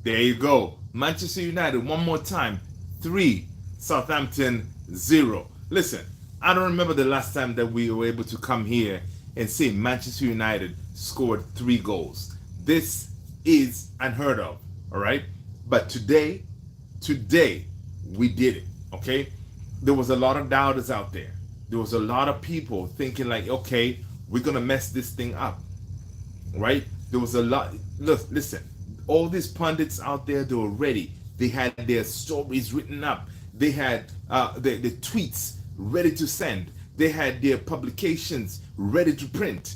There you go. Manchester United, one more time. 3, Southampton 0. Listen, I don't remember the last time that we were able to come here and say Manchester United scored 3 goals. This is unheard of, all right? But today, we did it, okay? There was a lot of doubters out there. There was a lot of people thinking like, okay, we're going to mess this thing up, right? There was a lot. Look, listen, all these pundits out there, they were ready. They had their stories written up. They had the tweets ready to send. They had their publications ready to print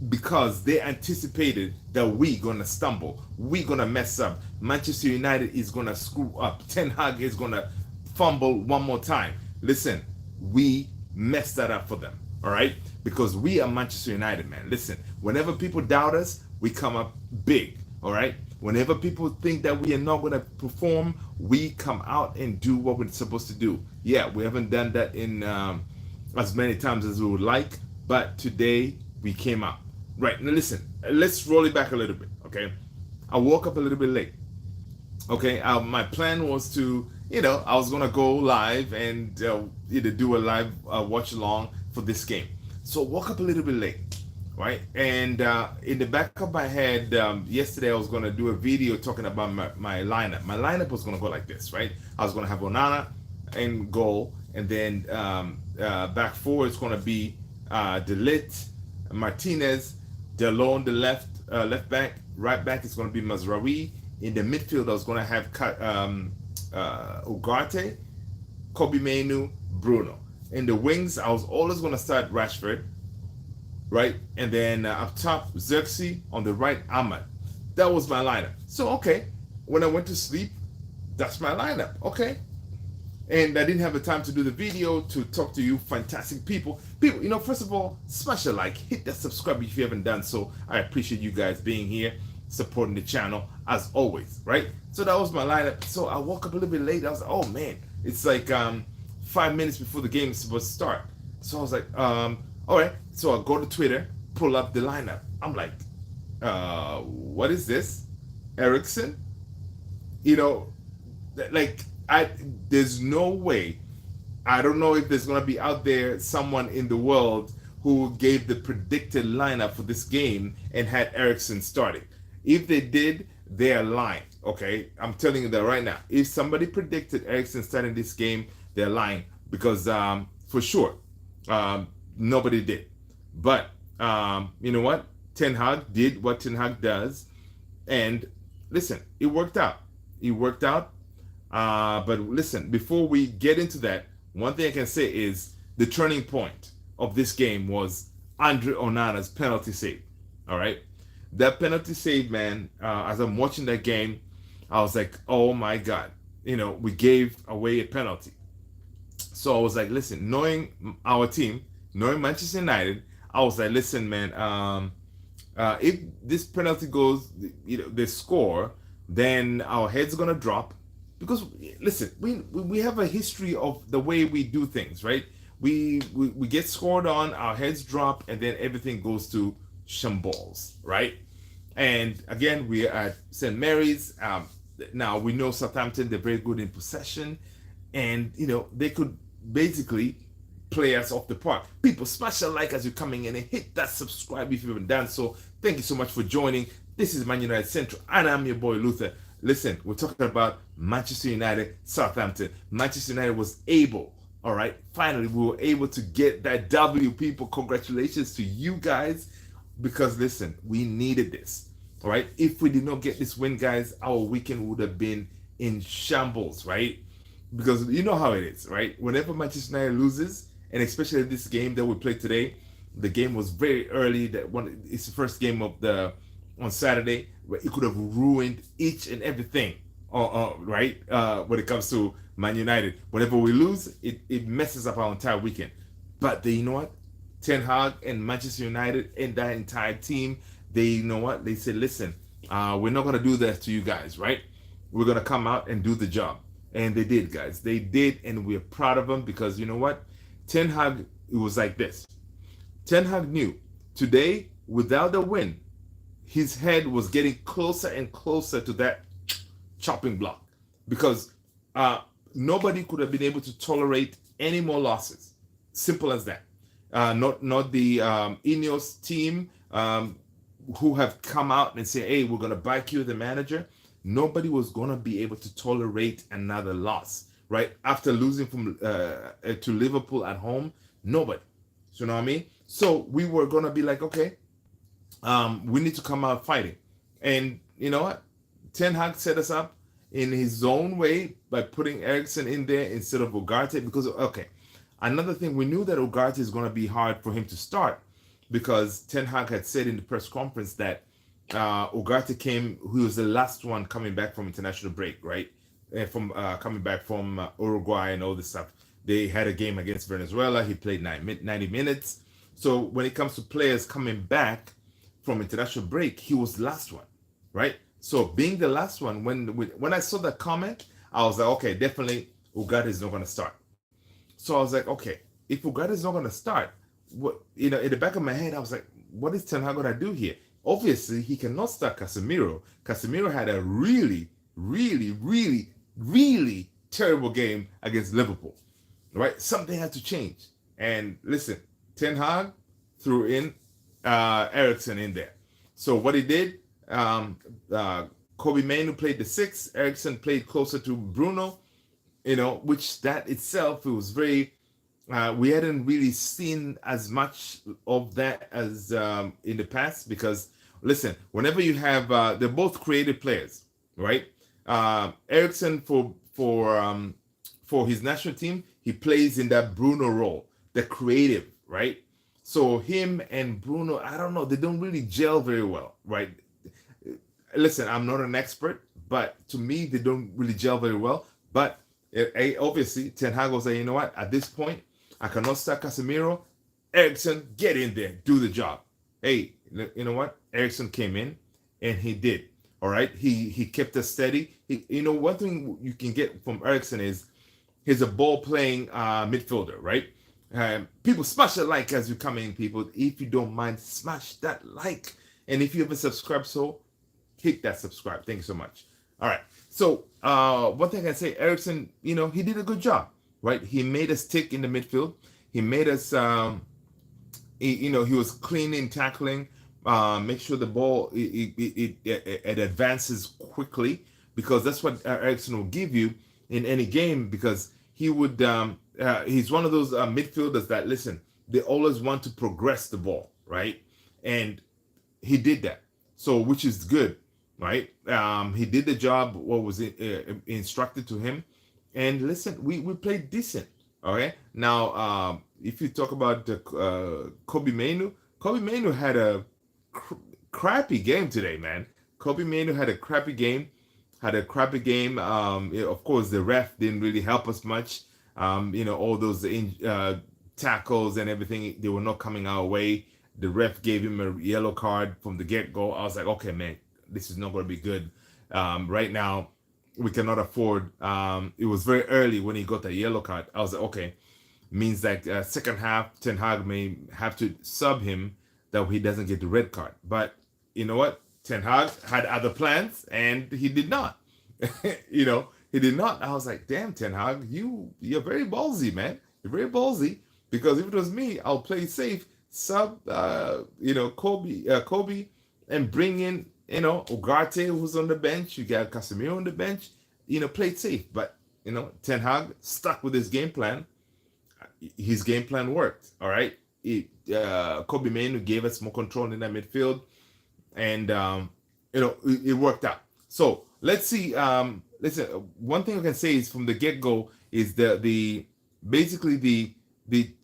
because they anticipated that we're going to stumble. We're going to mess up. Manchester United is going to screw up. Ten Hag is going to fumble one more time. Listen, we messed that up for them, all right? Because we are Manchester United, man. Listen, whenever people doubt us, we come up big, all right? Whenever people think that we are not going to perform, we come out and do what we're supposed to do. Yeah, we haven't done that in as many times as we would like, but today we came out. Right, now listen, let's roll it back a little bit, okay? I woke up a little bit late, okay? My plan was to, I was going to go live and either do a live watch along for this game. So I woke up a little bit late, right? And in the back of my head, yesterday I was going to do a video talking about my lineup. My lineup was going to go like this, right? I was going to have Onana in goal, and then back four is going to be Ligt, Martinez, Delon, the left back. Right back is going to be Mazraoui. In the midfield, I was going to have Ugarte, Kobe Mainu, Bruno. In the wings, I was always going to start Rashford, right? And then up top, Xerxes. On the right, Ahmad. That was my lineup. So, okay, when I went to sleep, that's my lineup, okay? And I didn't have the time to do the video to talk to you fantastic people. People, first of all, smash a like, hit that subscribe if you haven't done so. I appreciate you guys being here, supporting the channel, as always, right? So that was my lineup. So I woke up a little bit late. I was like, oh man, it's like 5 minutes before the game is supposed to start. So I was like, all right. So I go to Twitter, pull up the lineup. I'm like, what is this? Ericsson? There's no way. I don't know if there's going to be out there someone in the world who gave the predicted lineup for this game and had Ericsson starting. If they did, they are lying, okay? I'm telling you that right now. If somebody predicted Ericsson starting this game, they're lying because for sure, nobody did. But you know what? Ten Hag did what Ten Hag does. And listen, it worked out. It worked out. But listen, before we get into that, one thing I can say is the turning point of this game was Andre Onana's penalty save. All right, that penalty save, man. As I'm watching that game, I was like, oh my God, we gave away a penalty. So I was like, listen, knowing our team, knowing Manchester United, I was like, listen, man, if this penalty goes, they score, then our head's gonna drop. Because listen, we have a history of the way we do things, right? We get scored on, our heads drop, and then everything goes to shambles, right? And again, we are at St. Mary's. Now we know Southampton; they're very good in possession, and they could basically play us off the park. People, smash a like as you're coming in and hit that subscribe if you haven't done so. Thank you so much for joining. This is Man United Central, and I'm your boy Luther. Listen, we're talking about Manchester United, Southampton. Manchester United was able, all right, finally we were able to get that W, people. Congratulations to you guys, because listen, we needed this, all right? If we did not get this win, guys, our weekend would have been in shambles, right? Because you know how it is, right? Whenever Manchester United loses, and especially this game that we played today, the game was very early. It's the first game of on Saturday. It could have ruined each and everything, right? When it comes to Man United, whenever we lose, it messes up our entire weekend. But you know what? Ten Hag and Manchester United and that entire team, they said, listen, we're not gonna do that to you guys, right? We're gonna come out and do the job, and they did, guys. They did, and we're proud of them because you know what? Ten Hag, it was like this. Ten Hag knew today, without the win, his head was getting closer and closer to that chopping block, because nobody could have been able to tolerate any more losses. Simple as that. Not the Ineos team who have come out and say, "Hey, we're gonna back you, the manager." Nobody was gonna be able to tolerate another loss, right? After losing from to Liverpool at home, nobody. So you know what I mean? So we were gonna be like, okay, we need to come out fighting, and you know what? Ten Hag set us up in his own way by putting Eriksen in there instead of Ugarte, because okay, another thing, we knew that Ugarte is going to be hard for him to start, because Ten Hag had said in the press conference that Ugarte came, he was the last one coming back from international break, right? From coming back from Uruguay and all this stuff. They had a game against Venezuela. He played 90 minutes. So when it comes to players coming back from international break, he was the last one, right? So being the last one, when I saw that comment, I was like, okay, definitely Ugarte is not going to start. So I was like, okay, if Ugarte is not going to start, what, you know, in the back of my head, I was like, what is Ten Hag going to do here? Obviously, he cannot start Casemiro. Casemiro had a really, really, really, really terrible game against Liverpool, right? Something had to change. And listen, Ten Hag threw in Eriksen in there. So what he did, Kobe Mainoo played the 6, Eriksen played closer to Bruno, you know, which that itself, it was very, we hadn't really seen as much of that as in the past, because listen, whenever you have, they're both creative players, right? Eriksen for his national team, he plays in that Bruno role, the creative, right? So him and Bruno, I don't know, they don't really gel very well, right? Listen, I'm not an expert, but to me, they don't really gel very well. But obviously, Ten Hag will say, you know what, at this point, I cannot start Casemiro. Eriksen, get in there, do the job. Hey, you know what? Eriksen came in, and he did. All right, he kept us steady. You know, one thing you can get from Eriksen is he's a ball-playing midfielder, right? People smash the like as you come in, people. If you don't mind, smash that like. And if you haven't subscribed, so hit that subscribe. Thank you so much. All right. So one thing I say, Eriksen, you know, he did a good job, right? He made us tick in the midfield. He made us, you know, he was cleaning, tackling, make sure the ball it advances quickly, because that's what Eriksen will give you in any game, because he would, he's one of those midfielders that, listen, they always want to progress the ball, right? And he did that. So, which is good, right? He did the job, what was instructed to him. And listen, we played decent, okay? Now, if you talk about Kobe Mainoo had a crappy game today, man. Kobe Mainoo had a crappy game. Of course, the ref didn't really help us much. You know, all those tackles and everything, they were not coming our way. The ref gave him a yellow card from the get-go. I was like, okay, man, this is not going to be good. Right now, we cannot afford. It was very early when he got the yellow card. I was like, okay, means that second half, Ten Hag may have to sub him that he doesn't get the red card. But you know what? Ten Hag had other plans, and he did not. You know, he did not. I was like, damn, Ten Hag, you're very ballsy, man. You're very ballsy, because if it was me, I'll play safe, sub, you know, Kobe, and bring in, you know, Ugarte, who's on the bench. You got Casemiro on the bench. You know, play safe. But you know, Ten Hag stuck with his game plan. His game plan worked. All right. Kobe Mainoo gave us more control in that midfield, and you know, it worked out. So let's see. Listen, one thing I can say is from the get-go is basically the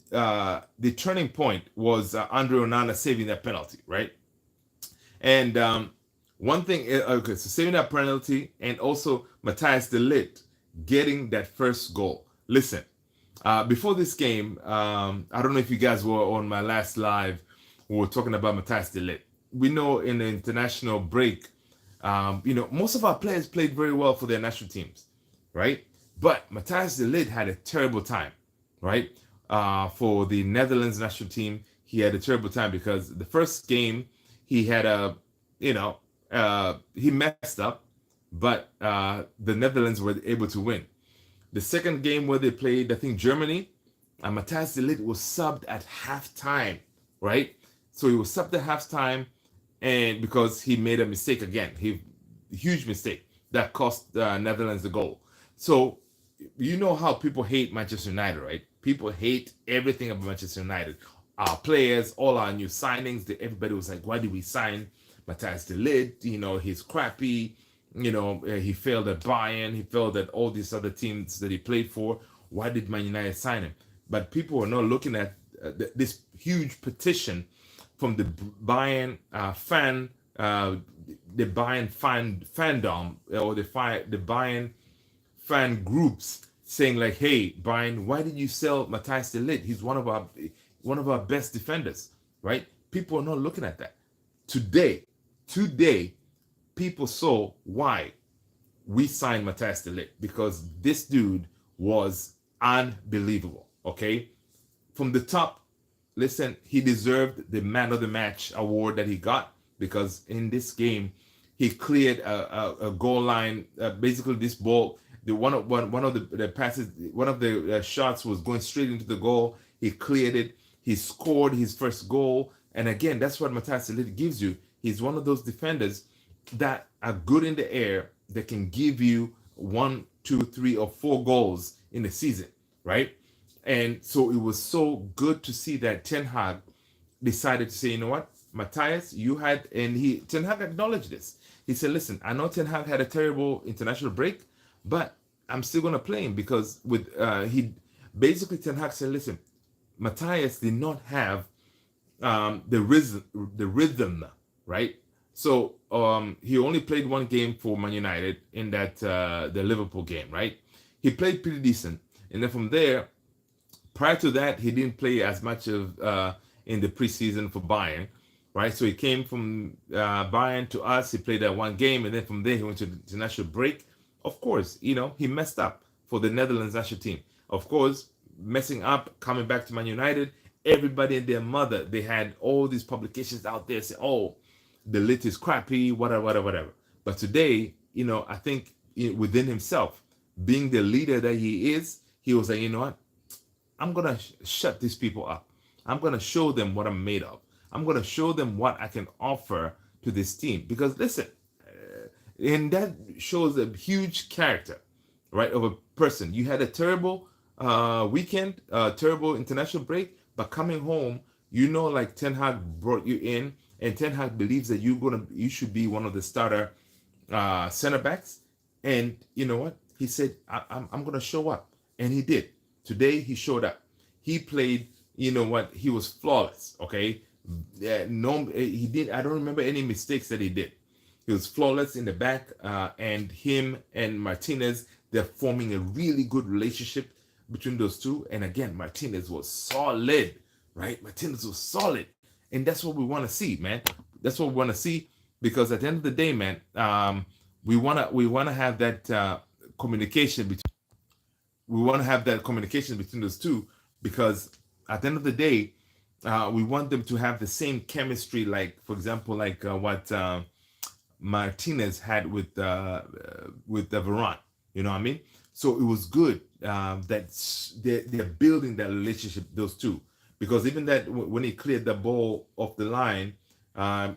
turning point was Andre Onana saving that penalty, right? And one thing, okay, so saving that penalty, and also Matthijs de Ligt getting that first goal. Listen, before this game, I don't know if you guys were on my last live. We were talking about Matthijs de Ligt. We know in the international break, you know, most of our players played very well for their national teams, right? But Matthijs de Ligt had a terrible time, right? For the Netherlands national team, he had a terrible time because the first game he had he messed up. but the Netherlands were able to win. The second game where they played, I think Germany, Matthijs de Ligt was subbed at halftime, right? So he was subbed at halftime, and because he made a mistake again, huge mistake that cost Netherlands the goal. So you know how people hate Manchester United, right? People hate everything about Manchester United. Our players, all our new signings, everybody was like, why did we sign Matthijs de Ligt? You know, he's crappy. You know, he failed at Bayern. He failed at all these other teams that he played for. Why did Man United sign him? But people are not looking at this huge petition from the Bayern the Bayern fandom, or the Bayern fan groups saying like, "Hey, Bayern, why did you sell Matthijs de Ligt? He's one of our best defenders, right?" People are not looking at that. Today, people saw why we signed Matthijs de Ligt, because this dude was unbelievable. Okay, from the top, listen, he deserved the man of the match award that he got, because in this game he cleared a goal line. Basically, this ball, one of the passes, one of the shots was going straight into the goal. He cleared it. He scored his first goal, and again, that's what Matthijs de Ligt gives you. He's one of those defenders that are good in the air, that can give you 1, 2, 3, or 4 goals in the season, right? And so it was so good to see that Ten Hag decided to say, you know what, Matthias, Ten Hag acknowledged this. He said, listen, I know Ten Hag had a terrible international break, but I'm still going to play him, because Ten Hag said, listen, Matthias did not have the rhythm, right? So he only played one game for Man United in that the Liverpool game, right? He played pretty decent, and then from there, prior to that, he didn't play as much of in the preseason for Bayern, right? So he came from Bayern to us. He played that one game, and then from there he went to the international break. Of course, you know, he messed up for the Netherlands national team. Of course, messing up, coming back to Man United. Everybody and their mother, they had all these publications out there saying, "Oh, the Ligt is crappy, whatever." But today, you know, I think within himself, being the leader that he is, he was like, you know what? I'm going to shut these people up. I'm going to show them what I'm made of. I'm going to show them what I can offer to this team. Because listen, and that shows a huge character, right, of a person. You had a terrible weekend, terrible international break, but coming home, you know, like Ten Hag brought you in, and Ten Hag believes that you should be one of the starter center backs. And you know what? He said, I'm going to show up. And he did. Today, he showed up. He played, you know what? He was flawless, okay? He did. I don't remember any mistakes that he did. He was flawless in the back, and him and Martinez, they're forming a really good relationship between those two. And again, Martinez was solid, right? Martinez was solid. And that's what we want to see, man. That's what we want to see, because at the end of the day, man, we want to have that communication between. We want to have that communication between those two, because at the end of the day, we want them to have the same chemistry, like, for example, like what Martinez had with Varane. You know what I mean? So it was good that they're building that relationship, those two, because even that when he cleared the ball off the line,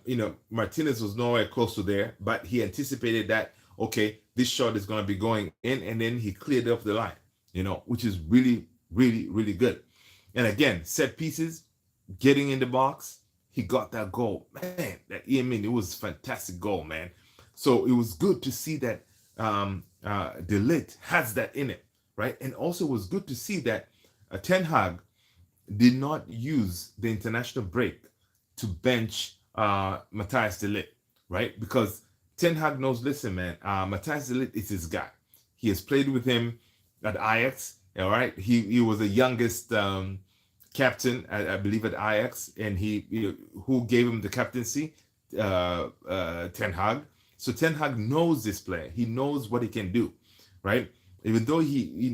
you know, Martinez was nowhere close to there, but he anticipated that, okay, this shot is going to be going in, and then he cleared it off the line, you know, which is really, really, really good. And again, set pieces, getting in the box, he got that goal. Man, it was a fantastic goal, man. So it was good to see that De Ligt has that in it, right? And also it was good to see that Ten Hag did not use the international break to bench Matthijs de Ligt, right? Because Ten Hag knows, listen, man, Matthijs de Ligt is his guy. He has played with him at Ajax, all right? He was the youngest captain, I believe, at Ajax, and who gave him the captaincy? Ten Hag. So Ten Hag knows this player. He knows what he can do, right? Even though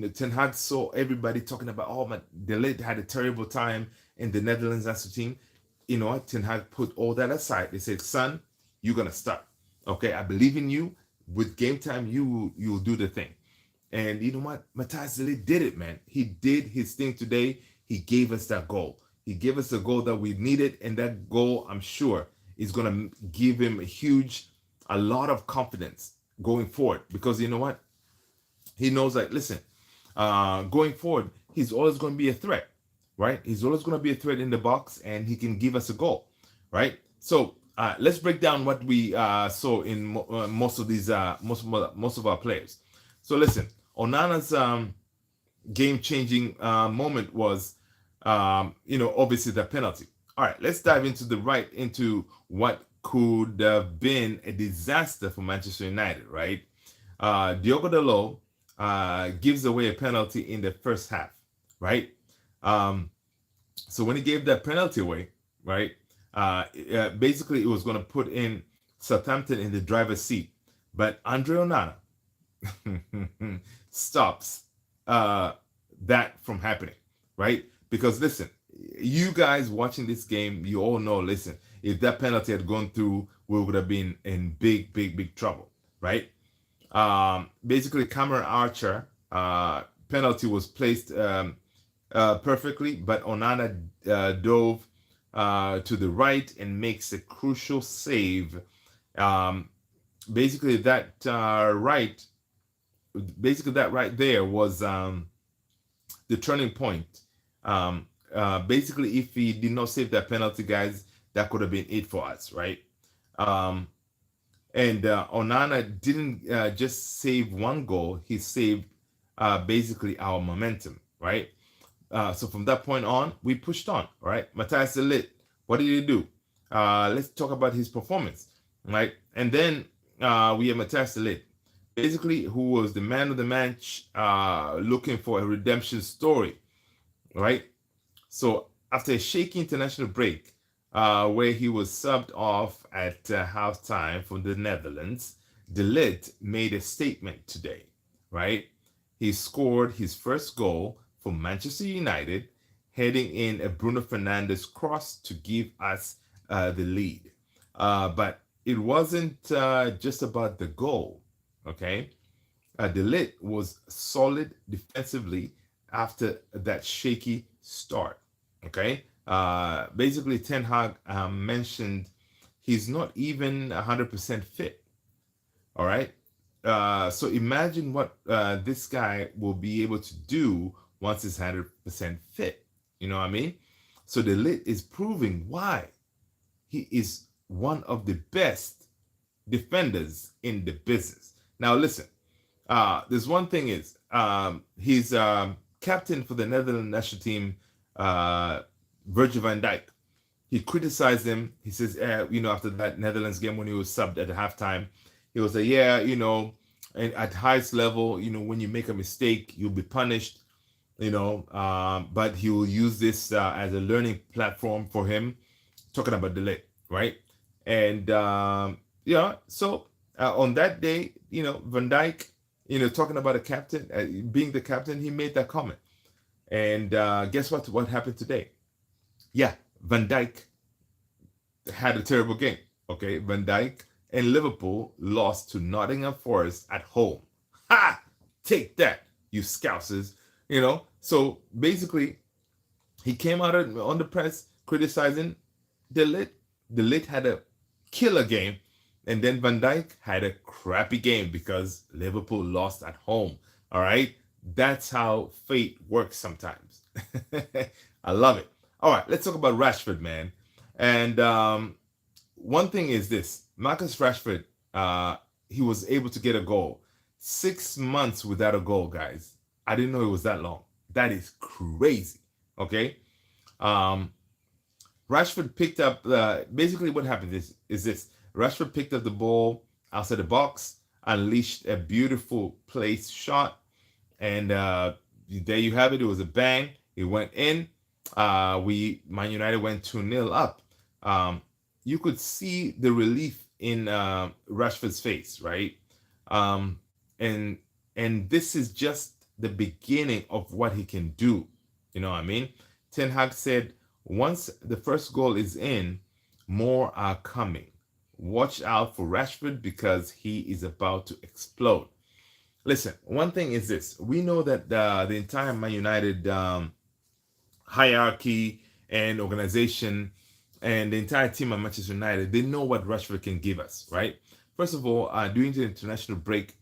Ten Hag saw everybody talking about, oh, De Ligt had a terrible time in the Netherlands national team. You know what? Ten Hag put all that aside. They said, son, you're going to start. Okay, I believe in you. with game time, you'll do the thing. And you know what? Matthias de Ligt did it, man. He did his thing today. He gave us that goal. He gave us the goal that we needed, and that goal, I'm sure, is gonna give him a lot of confidence going forward. Because you know what? He knows that, listen, going forward, he's always going to be a threat, right? He's always going to be a threat in the box, and he can give us a goal, right? So let's break down what we saw in most of these most of our players. So listen, Onana's game-changing moment was, obviously the penalty. All right, let's dive into what could have been a disaster for Manchester United, right? Diogo Dalot gives away a penalty in the first half, right? So when he gave that penalty away, right, basically it was going to put in Southampton in the driver's seat. But Andre Onana stops that from happening, right? Because listen, you guys watching this game, you all know, listen, if that penalty had gone through, we would have been in big trouble, right? Basically, Cameron Archer penalty was placed perfectly, but Onana dove to the right and makes a crucial save. Basically, that right there was the turning point. Basically, if he did not save that penalty, guys, that could have been it for us, right? And Onana didn't just save one goal, he saved basically our momentum, right? So from that point on, we pushed on, right? Matthias de Ligt, what did he do? Let's talk about his performance, right? And then we have Matthias de Ligt, basically, who was the man of the match, looking for a redemption story, right? So after a shaky international break, where he was subbed off at halftime from the Netherlands, De Ligt made a statement today, right? He scored his first goal for Manchester United, heading in a Bruno Fernandes cross to give us the lead. But it wasn't just about the goal, okay? De Ligt was solid defensively after that shaky start, okay? Basically, Ten Hag mentioned he's not even 100% fit. All right. So imagine what this guy will be able to do once he's 100% fit. You know what I mean? So the Ligt is proving why he is one of the best defenders in the business. Now, listen, there's one thing is he's captain for the Netherlands national team, Virgil van Dijk. He criticized him. He says, after that Netherlands game when he was subbed at halftime, he was like, and at highest level, when you make a mistake, you'll be punished, but he will use this as a learning platform for him, talking about the Ligt, right? And, so on that day, Van Dijk, talking about a captain, being the captain, he made that comment. And guess what happened today? Yeah, Van Dijk had a terrible game. Okay, Van Dijk and Liverpool lost to Nottingham Forest at home. Ha! Take that, you scousers. So basically, he came out on the press criticizing De Ligt. De Ligt had a killer game, and then Van Dijk had a crappy game because Liverpool lost at home. All right, that's how fate works sometimes. I love it. All right, let's talk about Rashford, man. And one thing is this: Marcus Rashford, he was able to get a goal. 6 months without a goal, guys. I didn't know it was that long. That is crazy. Okay. Rashford picked up. Basically, what happened is this: Rashford picked up the ball outside the box, unleashed a beautiful place shot, and there you have it. It was a bang. It went in. Man United went 2-0 up. You could see the relief in Rashford's face, right? And this is just the beginning of what he can do. You know what I mean? Ten Hag said, once the first goal is in, more are coming. watch out for Rashford because he is about to explode. Listen, one thing is this: we know that the entire Man United hierarchy and organization and the entire team at Manchester United, they know what Rashford can give us, right? First of all, during the international break,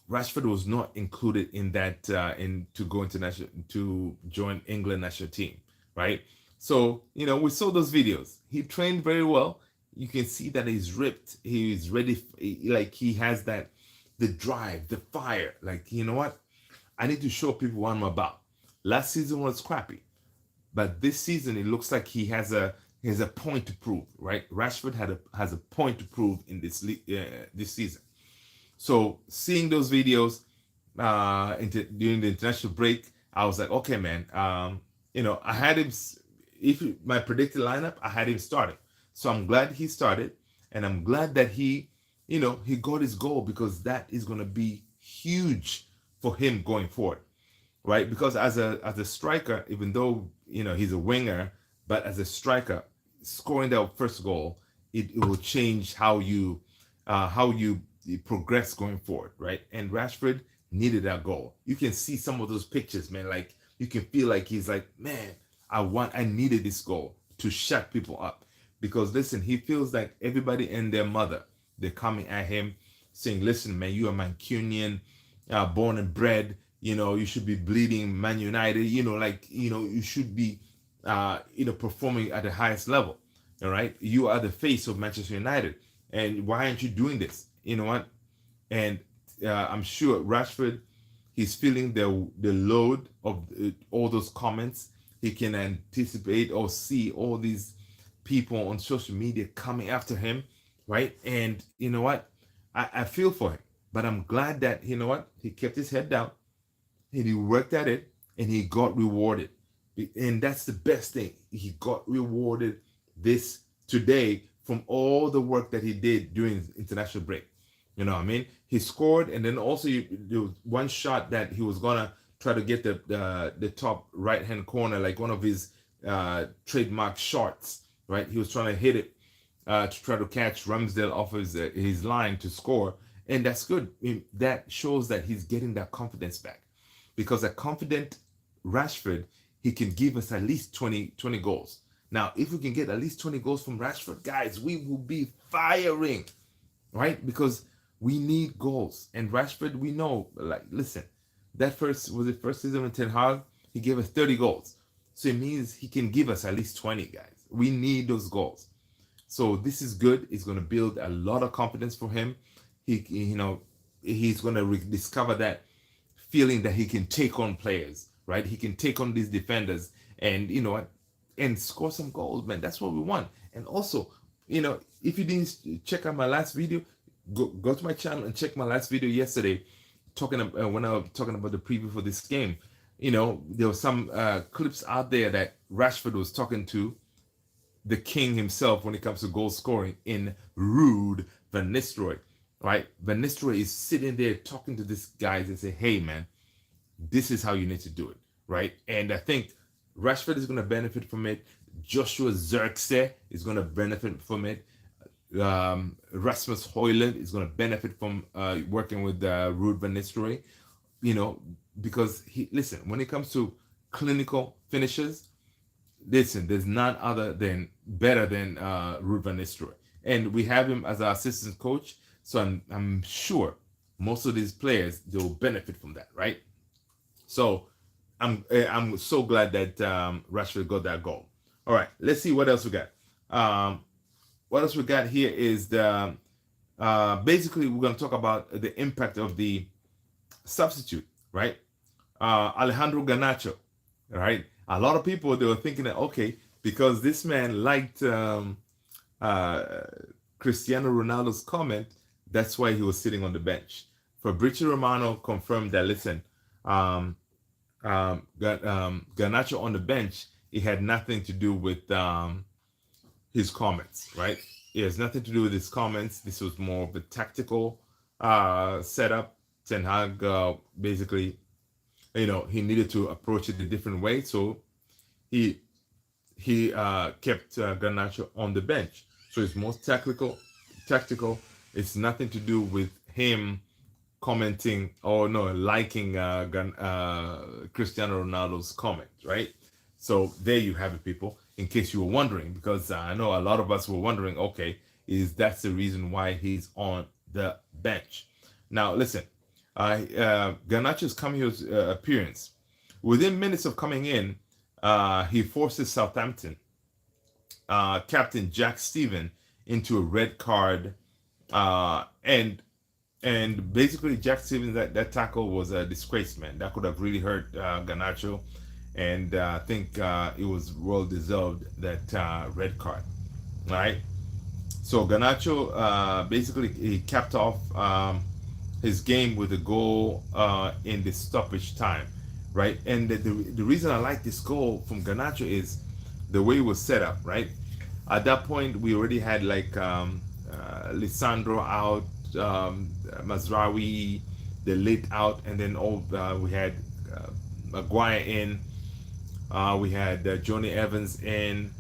Rashford was not included in that in to go international to join England national team, right? So we saw those videos. He trained very well. You can see that he's ripped. He's ready. Like he has that the drive, the fire. Like you know what? I need to show people what I'm about. Last season was crappy, but this season it looks like he has a point to prove, right? Rashford has a point to prove in this season. So seeing those videos during the international break, I was like, okay, man. I had him. My predicted lineup, I had him starting. So I'm glad he started, and I'm glad that he got his goal because that is going to be huge for him going forward, right? Because as a striker, even though he's a winger, but as a striker, scoring that first goal, it will change how you progress going forward, right? And Rashford needed that goal. You can see some of those pictures, man. Like you can feel like he's like, man, I needed this goal to shut people up. Because listen, he feels like everybody and their mother, they're coming at him saying, listen, man, you are Mancunian, born and bred, you should be bleeding Man United, you should be performing at the highest level. All right. You are the face of Manchester United. And why aren't you doing this? You know what? And I'm sure Rashford, he's feeling the load of all those comments. He can anticipate or see all these people on social media coming after him, right? And you know what? I feel for him, but I'm glad that he kept his head down and he worked at it and he got rewarded. And that's the best thing. He got rewarded this today from all the work that he did during his international break. You know what I mean? He scored, and then also there was one shot that he was gonna try to get the top right hand corner, like one of his trademark shots, right? He was trying to hit it to try to catch Ramsdale off his line to score, and that's good. That shows that he's getting that confidence back, because a confident Rashford, he can give us at least 20 goals. Now, if we can get at least 20 goals from Rashford, guys, we will be firing, right? Because we need goals. And Rashford, we know, like, listen, that first season with Ten Hag, he gave us 30 goals. So it means he can give us at least 20, guys. We need those goals. So this is good. It's going to build a lot of confidence for him. He's going to rediscover that feeling that he can take on players, right? He can take on these defenders and, and score some goals, man. That's what we want. And also, if you didn't check out my last video, go to my channel and check my last video yesterday, when I was talking about the preview for this game. There were some clips out there that Rashford was talking to the king himself when it comes to goal scoring in Ruud van Nistelrooy, right? Van Nistelrooy is sitting there talking to these guys and say, hey, man, this is how you need to do it, right? And I think Rashford is going to benefit from it. Joshua Zirkzee is going to benefit from it. Rasmus Højlund is going to benefit from working with Ruud van Nistelrooy, because listen, when it comes to clinical finishes, listen, there's none better than Ruud van Nistelrooy, and we have him as our assistant coach. So I'm sure most of these players, they will benefit from that, right? So I'm so glad that Rashford got that goal. All right, let's see what else we got. What else we got here is basically we're going to talk about the impact of the substitute, right? Alejandro Garnacho, right? A lot of people, they were thinking that, okay, because this man liked Cristiano Ronaldo's comment, that's why he was sitting on the bench. Fabrizio Romano confirmed that, listen, Garnacho on the bench, it had nothing to do with his comments, right? It has nothing to do with his comments. This was more of a tactical setup. Ten Hag basically, he needed to approach it a different way, so he kept Garnacho on the bench. So it's more tactical tactical. It's nothing to do with him commenting or no liking Cristiano Ronaldo's comment, right? So there you have it, people. In case you were wondering, because I know a lot of us were wondering, okay, is that's the reason why he's on the bench? Now listen, Garnacho's cameo's appearance. Within minutes of coming in, he forces Southampton captain Jack Steven into a red card, and basically Jack Stevens that tackle was a disgrace, man. That could have really hurt Garnacho, and I think it was well deserved that red card. All right. So Garnacho basically he capped off his game with a goal in the stoppage time, right? And the reason I like this goal from Garnacho is the way it was set up, right? At that point, we already had like Lisandro out, Mazraoui, the Ligt out, and then we had Maguire in, we had Johnny Evans in.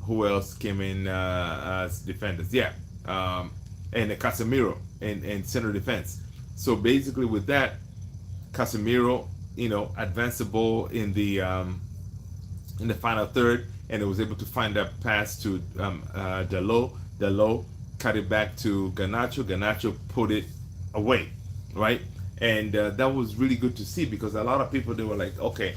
Who else came in as defenders? Yeah, and Casemiro in center defense. So basically, with that, Casemiro, advanced the ball in the final third, and it was able to find that pass to Dalot. Dalot cut it back to Garnacho. Garnacho put it away, right? And that was really good to see, because a lot of people, they were like, okay,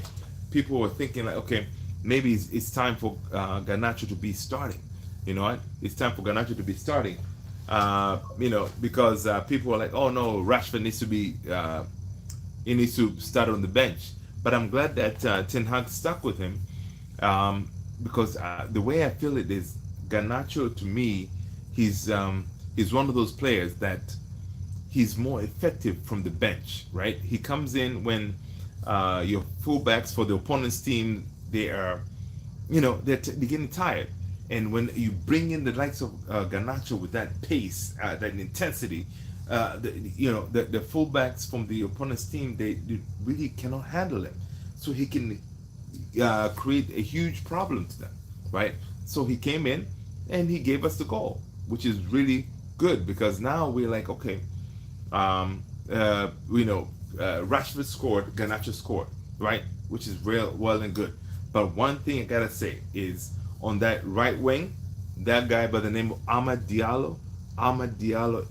people were thinking like, okay, maybe it's time for Garnacho to be starting. You know what? It's time for Garnacho to be starting. Because people were like, oh no, Rashford needs to be, he needs to start on the bench. But I'm glad that Ten Hag stuck with him, because the way I feel it is, Garnacho to me, he's one of those players that he's more effective from the bench, right? He comes in when your fullbacks for the opponent's team, they are, they're getting tired. And when you bring in the likes of Garnacho with that pace, that intensity, the fullbacks from the opponent's team, they really cannot handle him. So he can create a huge problem to them, right? So he came in and he gave us the goal, which is really good, because now we're like, okay, Rashford scored, Garnacho scored, right? Which is real well and good. But one thing I gotta say is, on that right wing, that guy by the name of Amad Diallo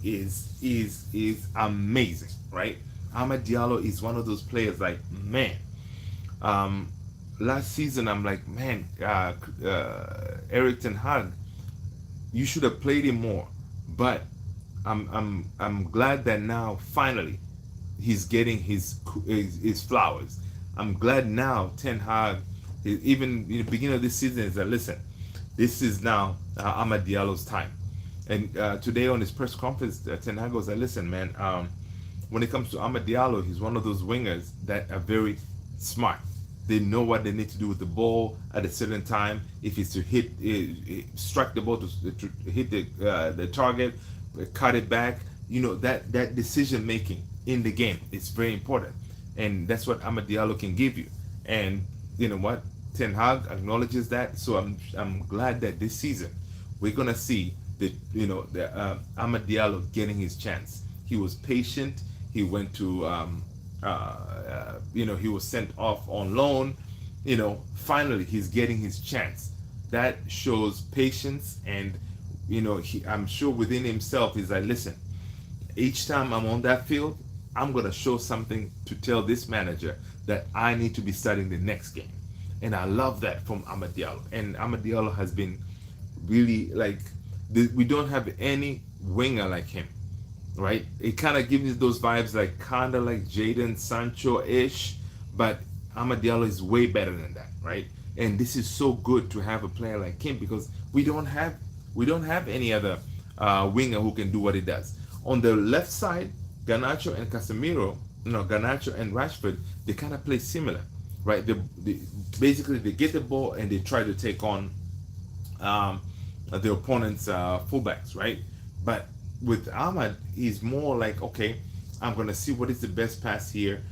is amazing, right? Amad Diallo is one of those players like, man. Last season I'm like, man, Erik ten Hag, you should have played him more. But I'm glad that now finally he's getting his flowers. I'm glad now Ten Hag, even in the beginning of this season, is that, listen, this is now Amad Diallo's time. And today on his press conference, Ten Hag was like, listen, man, when it comes to Amad Diallo, he's one of those wingers that are very smart. They know what they need to do with the ball at a certain time. If it's to strike the ball to hit the target, cut it back, that decision making in the game is very important, and that's what Amad Diallo can give you. And you know what, Ten Hag acknowledges that. So I'm glad that this season we're gonna see the Amad Diallo getting his chance. He was patient. He went to he was sent off on loan. Finally he's getting his chance. That shows patience, and I'm sure within himself he's like, listen, each time I'm on that field, I'm gonna show something to tell this manager that I need to be starting the next game. And I love that from Amad Diallo. And Amad Diallo has been really like, we don't have any winger like him, right? It kind of gives me those vibes, like kind of like Jadon Sancho-ish, but Amad Diallo is way better than that, right? And this is so good to have a player like him, because we don't have any other winger who can do what he does. On the left side, Garnacho and Garnacho and Rashford, they kind of play similar, right? They basically they get the ball and they try to take on the opponent's fullbacks, right? But with Amad, he's more like, okay, I'm gonna see what is the best pass here.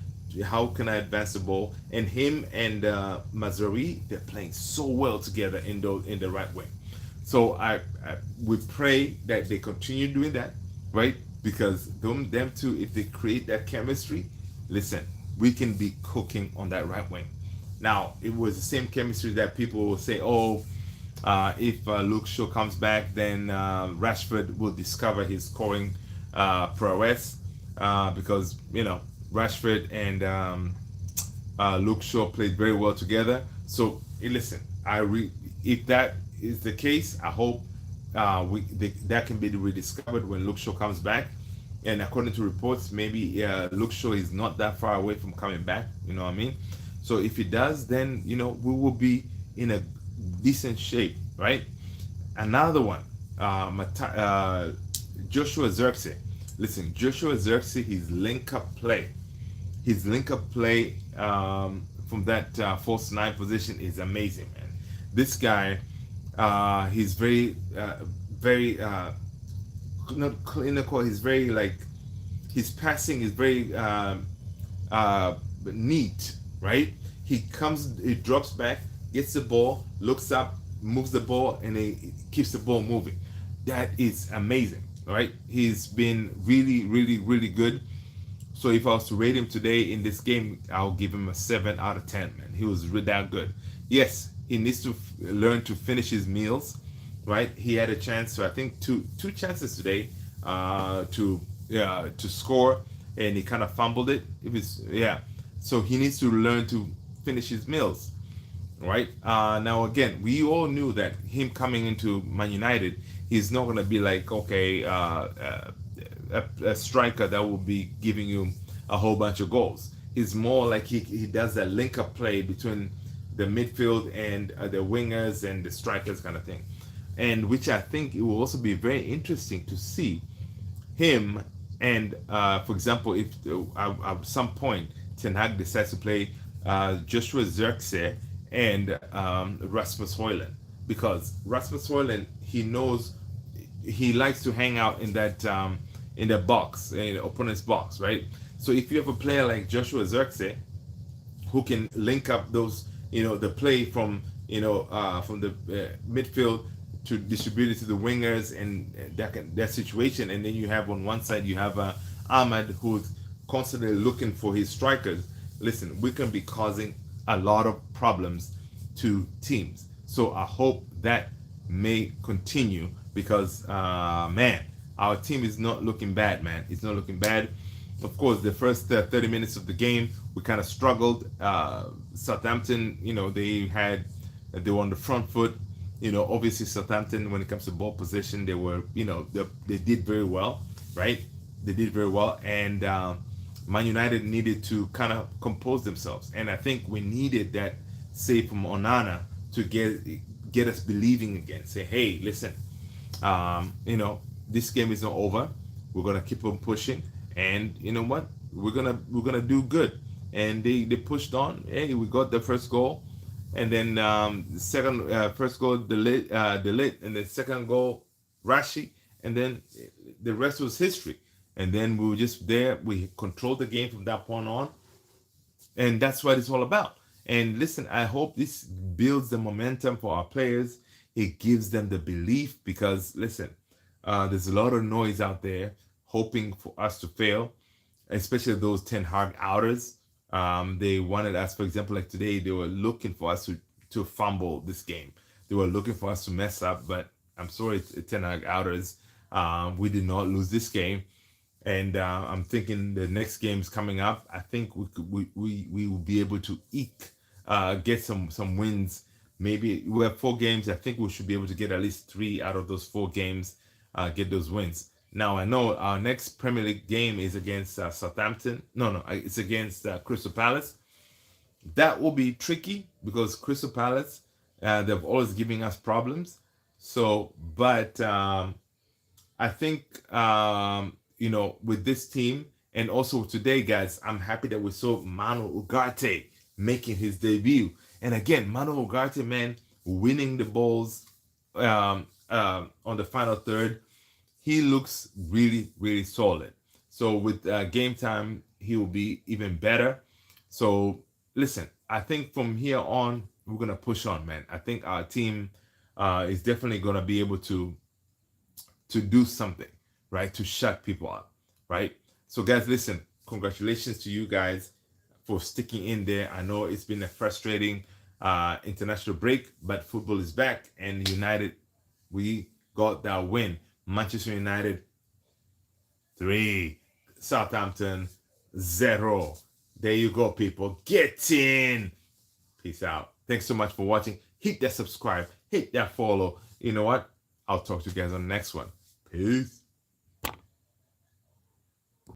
How can I advance the ball? And him and Mazraoui, they're playing so well together in the right wing. So we pray that they continue doing that, right? Because them two, if they create that chemistry, listen, we can be cooking on that right wing. Now, it was the same chemistry that people will say, oh, if Luke Shaw comes back, then Rashford will discover his scoring prowess, because Rashford and Luke Shaw played very well together. So listen, if that is the case, I hope that can be rediscovered when Luke Shaw comes back. And according to reports, maybe Luke Shaw is not that far away from coming back. You know what I mean? So if he does, then we will be in a decent shape, right? Another one, Joshua Zirkzee. Listen, Joshua Zirkzee, his link up play from that false nine position is amazing, man. This guy, he's very not clinical. He's very like his passing is very neat, right? He drops back, gets the ball, looks up, moves the ball, and he keeps the ball moving. That is amazing, right? He's been really, really, really good. So if I was to rate him today in this game, I'll give him a 7 out of 10. Man, he was really that good. Yes, he needs to learn to finish his meals, right? He had a chance, so I think two chances today to score, and he kind of fumbled it. So he needs to learn to finish his meals, right? Now again, we all knew that him coming into Man United, he's not gonna be like a striker that will be giving you a whole bunch of goals. He's more like he does that link up play between the midfield and the wingers and the strikers kind of thing, and which I think it will also be very interesting to see him. And for example, if at some point Ten Hag decides to play Joshua Zirkzee and Rasmus Højlund, because Rasmus Højlund, he likes to hang out in the box, in the opponent's box, right? So if you have a player like Joshua Zirkzee who can link up those, the play from the midfield to distribute it to the wingers, and that situation, and then you have on one side you have Ahmad, who's constantly looking for his strikers. Listen, we can be causing a lot of problems to teams. So I hope that may continue, because man, our team is not looking bad, man. It's not looking bad. Of course, the first 30 minutes of the game, we kind of struggled. Southampton, they were on the front foot. Obviously Southampton, when it comes to ball possession, they were, they did very well, right? They did very well, and Man United needed to kind of compose themselves, and I think we needed that save from Onana to get us believing again. Say, hey, listen, this game is not over. We're gonna keep on pushing, and you know what? We're gonna do good. And they pushed on. Hey, we got the first goal, and then the second first goal, the Ligt, and the second goal, Rashi, and then the rest was history. And then we were just there. We controlled the game from that point on, and that's what it's all about. And listen, I hope this builds the momentum for our players. It gives them the belief, because listen, there's a lot of noise out there hoping for us to fail, especially those Ten Hag outers. They wanted us, for example, like today, they were looking for us to fumble this game. They were looking for us to mess up, but I'm sorry, Ten Hag outers. We did not lose this game. And I'm thinking the next game's coming up. I think we will be able to get some wins. Maybe we have 4 games. I think we should be able to get at least 3 out of those 4 games, get those wins. Now I know our next Premier League game is against Southampton. No, it's against Crystal Palace. That will be tricky, because Crystal Palace, they've always giving us problems. So, but I think with this team, and also today, guys, I'm happy that we saw Manu Ugarte making his debut. And again, Manu Ugarte, man, winning the balls on the final third. He looks really, really solid. So with game time, he will be even better. So listen, I think from here on, we're going to push on, man. I think our team is definitely going to be able to do something, right, to shut people up, right? So guys, listen, congratulations to you guys for sticking in there. I know it's been a frustrating international break, but football is back, and United, we got that win. Manchester United 3, Southampton 0. There you go, people. Get in. Peace out. Thanks so much for watching. Hit that subscribe, hit that follow. You know what? I'll talk to you guys on the next one. Peace.